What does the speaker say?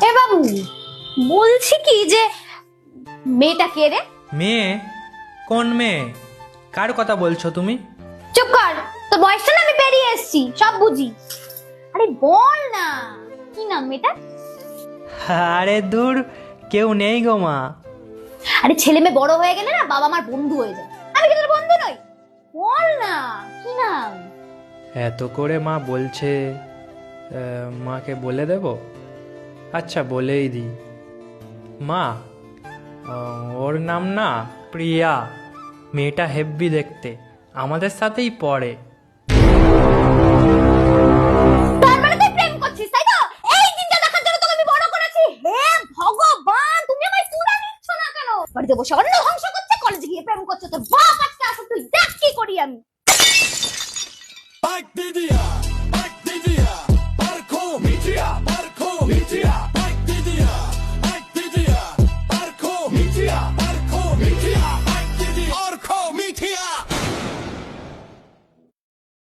এ বাবু, বলছি কি যে মেয়েটা কে রে? মেয়ে? কোন মেয়ে? কার কথা বলছো তুমি? চুপ কর, তো বয়সটা না আমি পেরিয়ে এসেছি, সব বুঝি। আরে বল না, কি নাম মেয়েটা? আরে দূর, কেউ নেই গো মা। আরে ছেলে মেয়ে বড় হয়ে গেলে না বাবা মার বন্ধু হয়ে যায়, আমি কি তোর বন্ধু নই? বল না, কি নাম? এত করে মা বলছে, মাকে বলে দেব? আচ্ছা বলেই দিই। মা, ওর নাম না প্রিয়া। মেয়েটা হেব্বি দেখতে, আমাদের সাথেই পড়ে। তার মানে তুই প্রেম করছিস, তাই তো? এই দিনটা দেখার জন্য তোকে আমি বড় করেছি। হে ভগবান, তুমি আমায় তুলে নিচ্ছ না কেন? বাড়িতে বসে অন্য ধ্বংস করছে, কলেজে গিয়ে প্রেম করছে, তোর বাপ আজকে আসো, তুই দেখ কি করি আমি।